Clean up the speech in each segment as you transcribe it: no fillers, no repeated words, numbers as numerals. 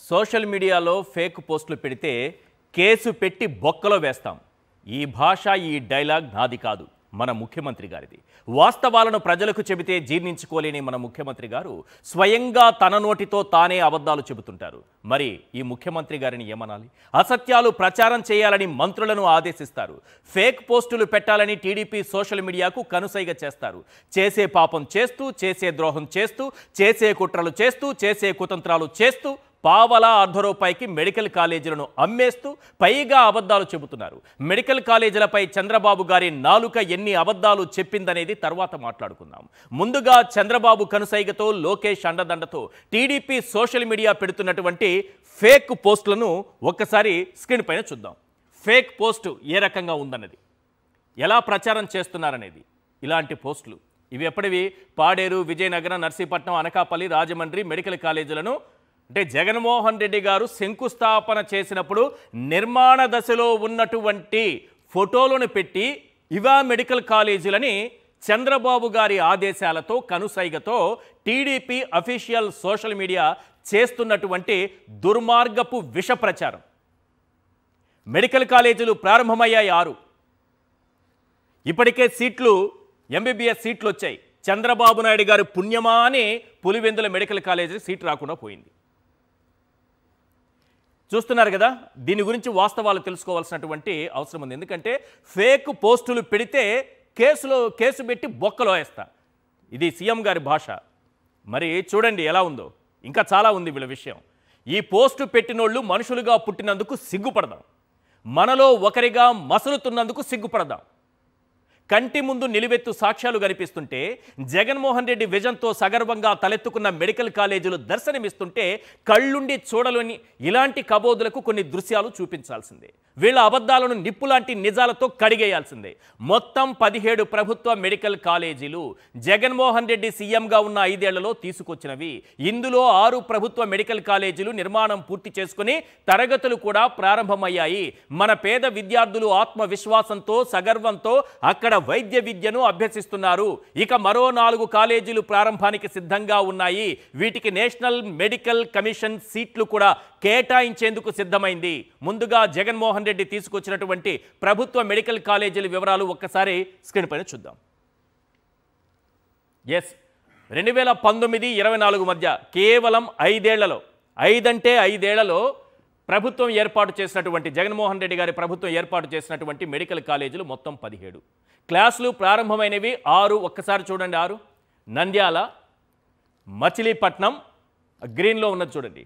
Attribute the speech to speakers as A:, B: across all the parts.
A: Social మీడియాలో fake పోస్టులు పెడితే కేసు పెట్టి బొక్కలో వేస్తాం. ఈ భాష ఈ డైలాగ్ నాది కాదు, మన ముఖ్యమంత్రి గారిది. వాస్తవాలను ప్రజలకు చెబితే జీర్ణించుకోలేని మన ముఖ్యమంత్రి గారు స్వయంగా తన నోటితో తానే అబద్ధాలు చెబుతుంటారు. మరి ఈ ముఖ్యమంత్రి గారిని ఏమనాలి? అసత్యాలు ప్రచారం చేయాలని మంత్రులను ఆదేశిస్తారు. ఫేక్ పోస్టులు పెట్టాలని టీడీపీ సోషల్ మీడియాకు కనుసైగ చేస్తారు. చేసే పాపం చేస్తూ, చేసే ద్రోహం చేస్తూ, చేసే కుట్రలు చేస్తూ, చేసే కుతంత్రాలు చేస్తూ పావలా అర్ధ రూపాయికి మెడికల్ కాలేజీలను అమ్మేస్తూ పైగా అబద్ధాలు చెబుతున్నారు. మెడికల్ కాలేజీలపై చంద్రబాబు గారి నాలుక ఎన్ని అబద్ధాలు చెప్పిందనేది తర్వాత మాట్లాడుకుందాం. ముందుగా చంద్రబాబు కనుసైగతో, లోకేష్ అండదండతో టీడీపీ సోషల్ మీడియా పెడుతున్నటువంటి ఫేక్ పోస్టులను ఒక్కసారి స్క్రీన్ పైన చూద్దాం. ఫేక్ పోస్ట్ ఏ రకంగా ఉందన్నది, ఎలా ప్రచారం చేస్తున్నారనేది. ఇలాంటి పోస్టులు ఇవి ఎప్పటివి? పాడేరు, విజయనగరం, నర్సీపట్నం, అనకాపల్లి, రాజమండ్రి మెడికల్ కాలేజీలను అంటే జగన్మోహన్ రెడ్డి గారు శంకుస్థాపన చేసినప్పుడు నిర్మాణ దశలో ఉన్నటువంటి ఫోటోలను పెట్టి ఇవా మెడికల్ కాలేజీలని చంద్రబాబు గారి ఆదేశాలతో, కనుసైగతో టీడీపీ అఫీషియల్ సోషల్ మీడియా చేస్తున్నటువంటి దుర్మార్గపు విష ప్రచారం. మెడికల్ కాలేజీలు ప్రారంభమయ్యాయి 6. ఇప్పటికే సీట్లు, ఎంబీబీఎస్ సీట్లు వచ్చాయి. చంద్రబాబు నాయుడు గారి పుణ్యమా అని పులివెందుల మెడికల్ కాలేజీ సీట్ రాకుండా పోయింది. చూస్తున్నారు కదా, దీని గురించి వాస్తవాలు తెలుసుకోవాల్సినటువంటి అవసరం ఉంది. ఎందుకంటే ఫేక్ పోస్టులు పెడితే కేసు పెట్టి బొక్కలో వేస్తా, ఇది సీఎం గారి భాష. మరి చూడండి ఎలా ఉందో, ఇంకా చాలా ఉంది వీళ్ళ విషయం. ఈ పోస్టు పెట్టినోళ్ళు మనుషులుగా పుట్టినందుకు సిగ్గుపడదాం, మనలో ఒకరిగా మసలుతున్నందుకు సిగ్గుపడదాం. కంటి ముందు నిలువెత్తు సాక్ష్యాలు కనిపిస్తుంటే, జగన్మోహన్ రెడ్డి విజన్తో సగర్వంగా తలెత్తుకున్న మెడికల్ కాలేజీలు దర్శనమిస్తుంటే కళ్ళుండి చూడలేని ఇలాంటి కబోదులకు కొన్ని దృశ్యాలు చూపించాల్సిందే. వీళ్ళ అబద్ధాలను నిప్పులాంటి నిజాలతో కడిగేయాల్సిందే. మొత్తం 17 ప్రభుత్వ మెడికల్ కాలేజీలు జగన్మోహన్ రెడ్డి సీఎంగా ఉన్న 5 ఏళ్లలో తీసుకొచ్చినవి. ఇందులో 6 ప్రభుత్వ మెడికల్ కాలేజీలు నిర్మాణం పూర్తి చేసుకుని తరగతులు కూడా ప్రారంభమయ్యాయి. మన పేద విద్యార్థులు ఆత్మవిశ్వాసంతో, సగర్వంతో అక్కడ వైద్య విద్యను అభ్యసిస్తున్నారు. ఇక మరో 4 కాలేజీలు ప్రారంభానికి సిద్ధంగా ఉన్నాయి. వీటికి నేషనల్ మెడికల్ కమిషన్ సీట్లు కూడా కేటాయించేందుకు సిద్ధమైంది. ముందుగా జగన్మోహన్ రెడ్డి తీసుకొచ్చినటువంటి ప్రభుత్వ మెడికల్ కాలేజీల వివరాలు ఒక్కసారి స్క్రీన్ పైన చూద్దాం. 2019-24 మధ్య కేవలం 5 ఏళ్లలో, 5 ఏళ్లలో ప్రభుత్వం ఏర్పాటు చేసినటువంటి, జగన్మోహన్ రెడ్డి గారి ప్రభుత్వం ఏర్పాటు చేసినటువంటి మెడికల్ కాలేజీలు మొత్తం 17. క్లాసులు ప్రారంభమైనవి 6. ఒక్కసారి చూడండి 6. నంద్యాల, మచిలీపట్నం, గ్రీన్లో ఉన్నది చూడండి.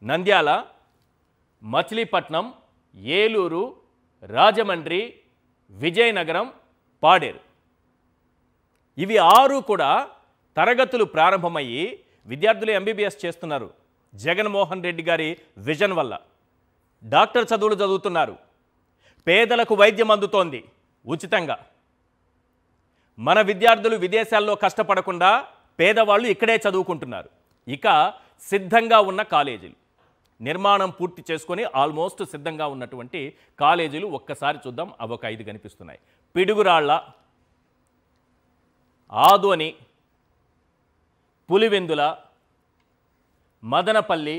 A: నంద్యాల, మచిలీపట్నం, ఏలూరు, రాజమండ్రి, విజయనగరం, పాడేరు, ఇవి 6 కూడా తరగతులు ప్రారంభమయ్యి విద్యార్థులు ఎంబీబీఎస్ చేస్తున్నారు. జగన్మోహన్ రెడ్డి గారి విజన్ వల్ల డాక్టర్ చదువులు చదువుతున్నారు. పేదలకు వైద్యం అందుతోంది ఉచితంగా. మన విద్యార్థులు విదేశాల్లో కష్టపడకుండా పేదవాళ్ళు ఇక్కడే చదువుకుంటున్నారు. ఇక సిద్ధంగా ఉన్న కాలేజీలు, నిర్మాణం పూర్తి చేసుకొని ఆల్మోస్ట్ సిద్ధంగా ఉన్నటువంటి కాలేజీలు ఒక్కసారి చూద్దాం. అవి ఒక 5 కనిపిస్తున్నాయి. పిడుగురాళ్ళ, ఆదోని, పులివెందుల, మదనపల్లి,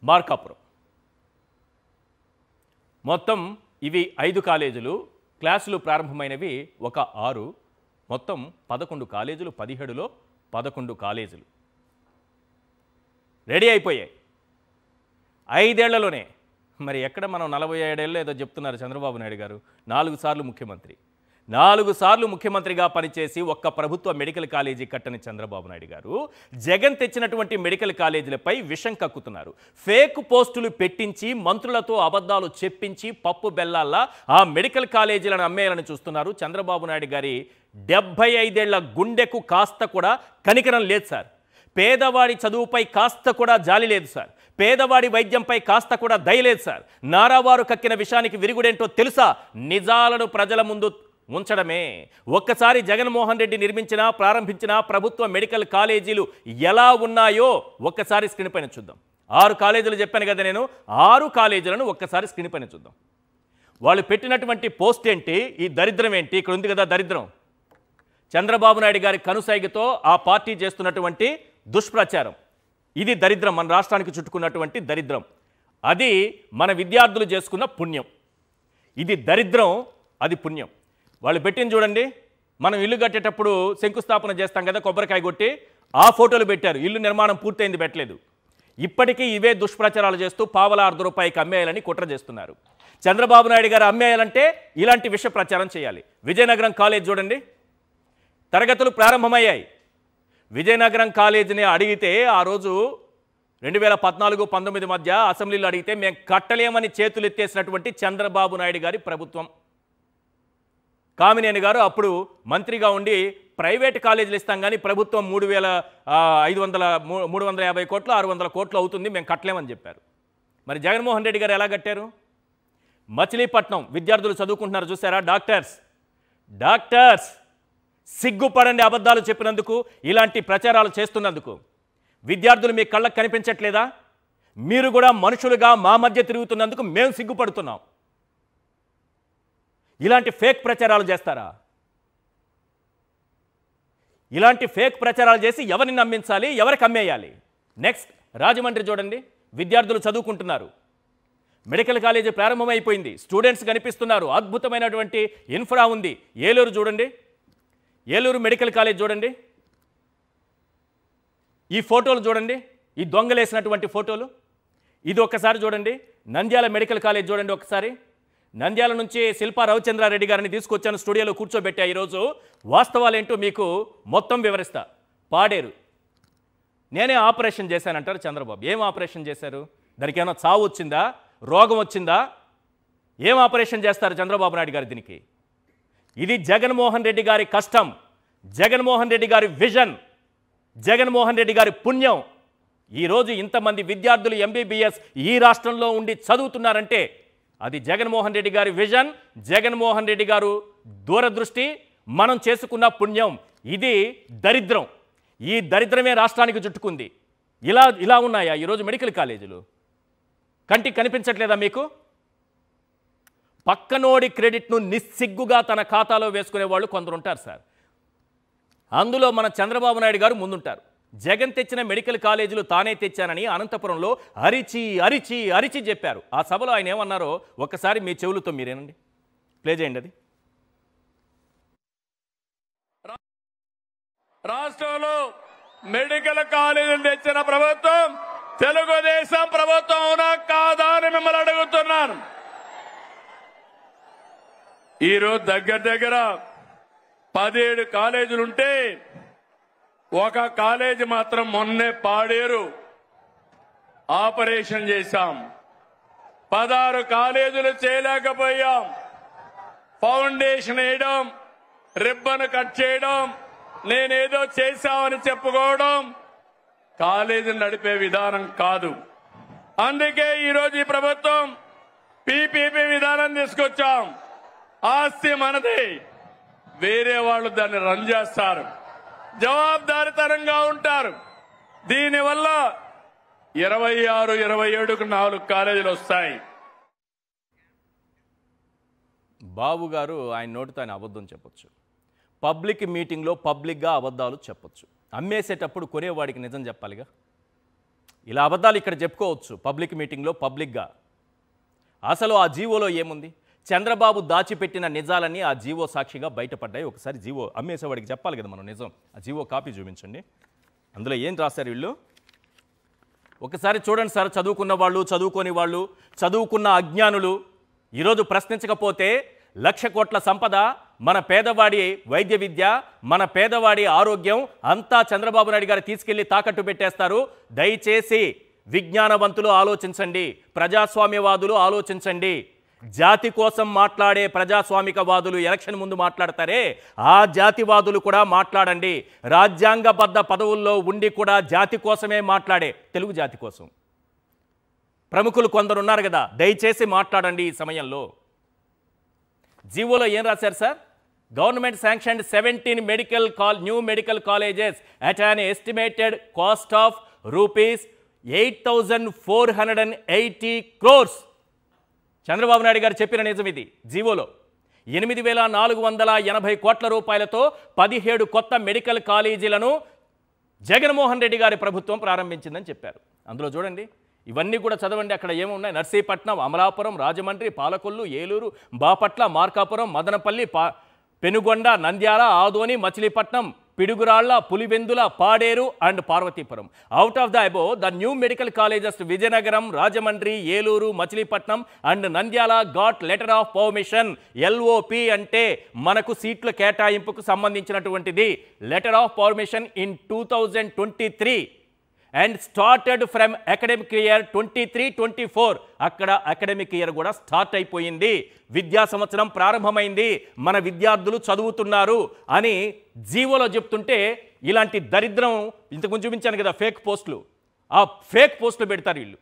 A: మార్కాపురం, మొత్తం ఇవి 5 కాలేజీలు. క్లాసులు ప్రారంభమైనవి ఒక 6. మొత్తం 11 కాలేజీలు. 17లో 11 కాలేజీలు రెడీ అయిపోయాయి 5 ఏళ్లలోనే. మరి ఎక్కడ మనం 47 ఏళ్ళు ఏదో చెప్తున్నారు చంద్రబాబు నాయుడు గారు. 4 సార్లు ముఖ్యమంత్రి, 4 సార్లు ముఖ్యమంత్రిగా పనిచేసి ఒక్క ప్రభుత్వ మెడికల్ కాలేజీ కట్టని చంద్రబాబు నాయుడు గారు జగన్ తెచ్చినటువంటి మెడికల్ కాలేజీలపై విషం కక్కుతున్నారు. ఫేక్ పోస్టులు పెట్టించి, మంత్రులతో అబద్ధాలు చెప్పించి పప్పు బెల్లాల్లా ఆ మెడికల్ కాలేజీలను అమ్మేయాలని చూస్తున్నారు. చంద్రబాబు నాయుడు గారి 75 ఏళ్ల గుండెకు కాస్త కూడా కనికరం లేదు సార్. పేదవాడి చదువుపై కాస్త కూడా జాలి లేదు సార్. పేదవాడి వైద్యంపై కాస్త కూడా దయ లేదు సార్. నారావారు కక్కిన విషయానికి విరుగుడేంటో తెలుసా? నిజాలను ప్రజల ముందు ఉంచడమే. ఒక్కసారి జగన్మోహన్ రెడ్డి ప్రారంభించిన ప్రభుత్వ మెడికల్ కాలేజీలు ఎలా ఉన్నాయో ఒక్కసారి స్క్రీన్ పైన చూద్దాం. 6 కాలేజీలు చెప్పాను కదా నేను. 6 కాలేజీలను ఒక్కసారి స్క్రీన్ పైన చూద్దాం. వాళ్ళు పెట్టినటువంటి పోస్ట్ ఏంటి, ఈ దరిద్రం ఏంటి? ఇక్కడ ఉంది కదా దరిద్రం. చంద్రబాబు నాయుడు గారి కనుసైగతో ఆ పార్టీ చేస్తున్నటువంటి దుష్ప్రచారం. ఇది దరిద్రం, మన రాష్ట్రానికి చుట్టుకున్నటువంటి దరిద్రం. అది మన విద్యార్థులు చేసుకున్న పుణ్యం. ఇది దరిద్రం, అది పుణ్యం. వాళ్ళు పెట్టింది చూడండి, మనం ఇల్లు కట్టేటప్పుడు శంకుస్థాపన చేస్తాం కదా, కొబ్బరికాయ కొట్టి ఆ ఫోటోలు పెట్టారు. ఇల్లు నిర్మాణం పూర్తయింది, పెట్టలేదు. ఇప్పటికీ ఇవే దుష్ప్రచారాలు చేస్తూ పావలా ₹1 అమ్మేయాలని కుట్ర చేస్తున్నారు. చంద్రబాబు నాయుడు గారు అమ్మేయాలంటే ఇలాంటి విష ప్రచారం చేయాలి. విజయనగరం కాలేజ్ చూడండి, తరగతులు ప్రారంభమయ్యాయి. విజయనగరం కాలేజీని అడిగితే ఆ రోజు 2014-19 మధ్య అసెంబ్లీలో అడిగితే మేము కట్టలేమని చేతులు ఎత్తేసినటువంటి చంద్రబాబు నాయుడు గారి ప్రభుత్వం. కామినేని గారు అప్పుడు మంత్రిగా ఉండి ప్రైవేట్ కాలేజీలు ఇస్తాం కానీ ప్రభుత్వం 350 కోట్లు 600 కోట్లు అవుతుంది, మేము కట్టలేమని చెప్పారు. మరి జగన్మోహన్ రెడ్డి గారు ఎలా కట్టారు? మచిలీపట్నం విద్యార్థులు చదువుకుంటున్నారు చూసారా, డాక్టర్స్ సిగ్గుపడండి అబద్ధాలు చెప్పినందుకు, ఇలాంటి ప్రచారాలు చేస్తున్నందుకు. విద్యార్థులు మీ కళ్ళకు కనిపించట్లేదా? మీరు కూడా మనుషులుగా మా మధ్య తిరుగుతున్నందుకు మేము సిగ్గుపడుతున్నాం. ఇలాంటి ఫేక్ ప్రచారాలు చేస్తారా? ఇలాంటి ఫేక్ ప్రచారాలు చేసి ఎవరిని నమ్మించాలి, ఎవరికి అమ్మేయాలి? నెక్స్ట్ రాజమండ్రి చూడండి, విద్యార్థులు చదువుకుంటున్నారు. మెడికల్ కాలేజీ ప్రారంభమైపోయింది, స్టూడెంట్స్ కనిపిస్తున్నారు, అద్భుతమైనటువంటి ఇన్ఫ్రా ఉంది. ఏలూరు చూడండి, ఏలూరు మెడికల్ కాలేజ్ చూడండి, ఈ ఫోటోలు చూడండి, ఈ దొంగలేసినటువంటి ఫోటోలు. ఇది ఒక్కసారి చూడండి. నంద్యాల మెడికల్ కాలేజ్ చూడండి ఒకసారి. నంద్యాల నుంచి శిల్పా రవిచంద్రారెడ్డి గారిని తీసుకొచ్చాను, స్టూడియోలో కూర్చోబెట్టా. ఈరోజు వాస్తవాలేంటో మీకు మొత్తం వివరిస్తా. పాడేరు నేనే ఆపరేషన్ చేశానంటారు చంద్రబాబు. ఏం ఆపరేషన్ చేశారు? దానికి ఏమైనా చావు వచ్చిందా, రోగం వచ్చిందా? ఏం ఆపరేషన్ చేస్తారు చంద్రబాబు నాయుడు గారు దీనికి? ఇది జగన్మోహన్ రెడ్డి గారి కష్టం, జగన్మోహన్ రెడ్డి గారి విజన్, జగన్మోహన్ రెడ్డి గారి పుణ్యం. ఈరోజు ఇంతమంది విద్యార్థులు ఎంబీబీఎస్ ఈ రాష్ట్రంలో ఉండి చదువుతున్నారంటే అది జగన్మోహన్ రెడ్డి గారి విజన్, జగన్మోహన్ రెడ్డి గారు దూరదృష్టి, మనం చేసుకున్న పుణ్యం. ఇది దరిద్రం, ఈ దరిద్రమే రాష్ట్రానికి చుట్టుకుంది. ఇలా ఉన్నాయా ఈరోజు మెడికల్ కాలేజీలు? కంటికి కనిపించట్లేదా మీకు? పక్కనోడి క్రెడిట్ను నిస్సిగ్గుగా తన ఖాతాలో వేసుకునే వాళ్ళు కొందరు ఉంటారు సార్. అందులో మన చంద్రబాబు నాయుడు గారు ముందుంటారు. జగన్ తెచ్చిన మెడికల్ కాలేజీలు తానే తెచ్చానని అనంతపురంలో అరిచి అరిచి అరిచి చెప్పారు. ఆ సభలో ఆయన ఏమన్నారో ఒక్కసారి మీ చెవులతో మీరేనండి, ప్లే చేయండి. అది
B: రాష్ట్రంలో మెడికల్ కాలేజీలు తెచ్చిన ప్రభుత్వం తెలుగుదేశం ప్రభుత్వం అవునా కాదా అని మిమ్మల్ని అడుగుతున్నాను. ఈరోజు దగ్గర 17 కాలేజీలుంటే ఒక కాలేజీ మాత్రం మొన్నే పాడేరు ఆపరేషన్ చేశాం. 16 కాలేజీలు చేయలేకపోయాం. ఫౌండేషన్ వేయడం, రిబ్బన్ కట్ చేయడం, నేనేదో చేశామని చెప్పుకోవడం కాలేజీని నడిపే విధానం కాదు. అందుకే ఈరోజు ఈ ప్రభుత్వం పీపీపీ విధానం తీసుకొచ్చాం. ఆస్తి మనది, వేరే వాళ్ళు దాన్ని రన్ చేస్తారు, జవాబుదారీతనంగా ఉంటారు. దీనివల్ల 26, 27కు 4 కాలేజీలు వస్తాయి.
A: బాబు గారు ఆయన నోటితో ఆయన అబద్ధం చెప్పొచ్చు, పబ్లిక్ మీటింగ్లో పబ్లిక్గా అబద్ధాలు చెప్పొచ్చు. అమ్మేసేటప్పుడు కొనేవాడికి నిజం చెప్పాలిగా. ఇలా అబద్ధాలు ఇక్కడ చెప్పుకోవచ్చు పబ్లిక్ మీటింగ్లో పబ్లిక్గా. అసలు ఆ జీవోలో ఏముంది? చంద్రబాబు దాచిపెట్టిన నిజాలన్నీ ఆ జీవో సాక్షిగా బయటపడ్డాయి. ఒకసారి జీవో అమ్మేసేవాడికి చెప్పాలి కదా మనం నిజం. ఆ జీవో కాపీ చూపించండి. అందులో ఏం రాశారు వీళ్ళు ఒకసారి చూడండి సార్. చదువుకున్న వాళ్ళు, చదువుకోని వాళ్ళు, చదువుకున్న అజ్ఞానులు ఈరోజు ప్రశ్నించకపోతే 1,00,000 కోట్ల సంపద, మన పేదవాడి వైద్య విద్య, మన పేదవాడి ఆరోగ్యం అంతా చంద్రబాబు నాయుడు గారు తీసుకెళ్లి తాకట్టు పెట్టేస్తారు. దయచేసి విజ్ఞానవంతులు ఆలోచించండి, ప్రజాస్వామ్యవాదులు ఆలోచించండి. జాతి కోసం మాట్లాడే ప్రజాస్వామికవాదులు ఎలక్షన్ ముందు మాట్లాడతారే, ఆ జాతివాదులు కూడా మాట్లాడండి. రాజ్యాంగబద్ధ పదవుల్లో ఉండి కూడా జాతి కోసమే మాట్లాడే తెలుగు జాతి కోసం ప్రముఖులు కొందరు ఉన్నారు కదా, దయచేసి మాట్లాడండి ఈ సమయంలో. జీవోలో ఏం రాశారు sir? Government sanctioned 17 new medical colleges at an estimated cost of ₹8,480 crores. Chandrababu Naidu గారు చెప్పిన నిజం ఇది జీవోలో. 8,480 కోట్ల రూపాయలతో 17 కొత్త మెడికల్ కాలేజీలను జగన్మోహన్ రెడ్డి గారి ప్రభుత్వం ప్రారంభించిందని చెప్పారు. అందులో చూడండి, ఇవన్నీ కూడా చదవండి. అక్కడ ఏమున్నాయి? Narsipatnam, Amalapuram, Rajahmundry, Palakollu, Eluru, Bapatla, Markapuram, Madanapalle, Penukonda, Nandyal, Adoni, Machilipatnam, Piduguralla, Pulivendula, Paderu and Parvathipuram. Out of the above the new medical colleges Vizianagaram, Rajahmundry, Eluru, Machilipatnam and Nandyal got letter of permission. LOP అంటే మనకు సీట్ల కేటాయింపుకు సంబంధించినటువంటిది. Letter of permission in 2023 and started from academic year 23-24. అక్కడ అకాడమిక్ ఇయర్ కూడా స్టార్ట్ అయిపోయింది, విద్యా సంవత్సరం ప్రారంభమైంది, మన విద్యార్థులు చదువుతున్నారు అని జీవోలో చెప్తుంటే ఇలాంటి దరిద్రం ఇంతకుముందు చూపించాను కదా, ఫేక్ పోస్టులు. ఆ ఫేక్ పోస్టులు పెడతారు వీళ్ళు,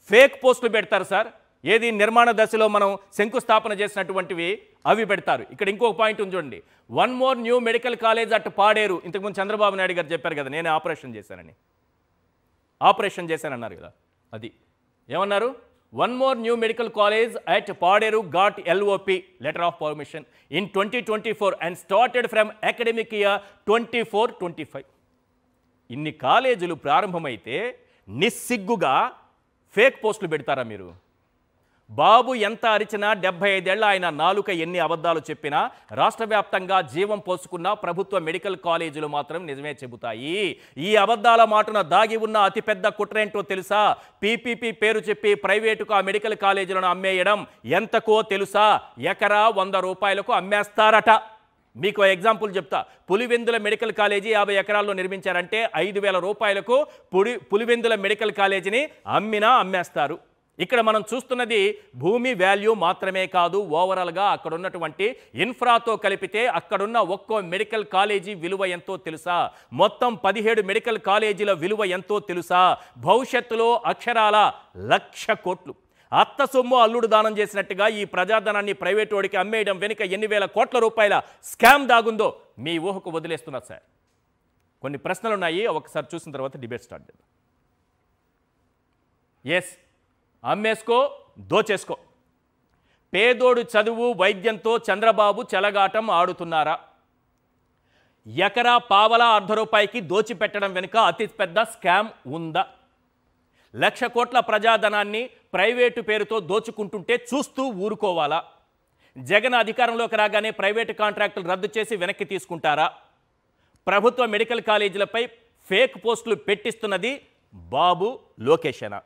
A: ఫేక్ పోస్టులు పెడతారు సార్. ఏది నిర్మాణ దశలో మనం శంకుస్థాపన చేసినటువంటివి అవి పెడతారు. ఇక్కడ ఇంకొక పాయింట్ ఉంది చూడండి, 1 more new medical college at Paderu. ఇంతకుముందు చంద్రబాబు నాయుడు గారు చెప్పారు కదా, నేనే ఆపరేషన్ చేశానన్నారు కదా, అది ఏమన్నారు? 1 more new medical college at Paderu got LOP letter of permission in 2024 and started from academic year 24-25. ఇన్ని కాలేజీలు ప్రారంభమైతే నిస్సిగ్గుగా ఫేక్ పోస్టులు పెడతారా మీరు? బాబు ఎంత అరిచినా 75 ఏళ్ల ఆయన నాలుక ఎన్ని అబద్ధాలు చెప్పినా రాష్ట్ర వ్యాప్తంగా జీవం పోసుకున్న ప్రభుత్వ మెడికల్ కాలేజీలు మాత్రం నిజమే చెబుతాయి. ఈ అబద్ధాల మాటున దాగి ఉన్న అతిపెద్ద కుట్రేంటో తెలుసా? PPP పేరు చెప్పి ప్రైవేటుకు ఆ మెడికల్ కాలేజీలను అమ్మేయడం. ఎంతకో తెలుసా? ఎకరా 100 రూపాయలకు అమ్మేస్తారట. మీకు ఎగ్జాంపుల్ చెప్తా. పులివెందుల మెడికల్ కాలేజీ 50 ఎకరాల్లో నిర్మించారంటే 5,000 రూపాయలకు పులివెందుల మెడికల్ కాలేజీని అమ్మేస్తారు. ఇక్కడ మనం చూస్తున్నది భూమి వాల్యూ మాత్రమే కాదు, ఓవరాల్గా అక్కడ ఉన్నటువంటి ఇన్ఫ్రాతో కలిపితే అక్కడున్న ఒక్కో మెడికల్ కాలేజీ విలువ ఎంతో తెలుసా? మొత్తం 17 మెడికల్ కాలేజీల విలువ ఎంతో తెలుసా? భవిష్యత్తులో అక్షరాల 1,00,000 కోట్లు. అత్త సొమ్ము అల్లుడు దానం చేసినట్టుగా ఈ ప్రజాధనాన్ని ప్రైవేట్ వాడికి అమ్మేయడం వెనుక ఎన్ని వేల కోట్ల రూపాయల స్కామ్ దాగుందో మీ ఊహకు వదిలేస్తున్నారు సార్. కొన్ని ప్రశ్నలు ఉన్నాయి, ఒకసారి చూసిన తర్వాత డిబేట్ స్టార్ట్ చేద్దాం. ఎస్, అమ్మేసుకో, దోచేసుకో. పేదోడు చదువు వైద్యంతో చంద్రబాబు చెలగాటం ఆడుతున్నారా? ఎకరా పావలా ₹1 దోచిపెట్టడం వెనుక అతిపెద్ద స్కామ్ ఉందా? 1,00,000 కోట్ల ప్రజాధనాన్ని ప్రైవేటు పేరుతో దోచుకుంటుంటే చూస్తూ ఊరుకోవాలా? జగన్ అధికారంలోకి రాగానే ప్రైవేటు కాంట్రాక్టులు రద్దు చేసి వెనక్కి తీసుకుంటారా? ప్రభుత్వ మెడికల్ కాలేజీలపై ఫేక్ పోస్టులు పెట్టిస్తున్నది బాబు లోకేషేనా?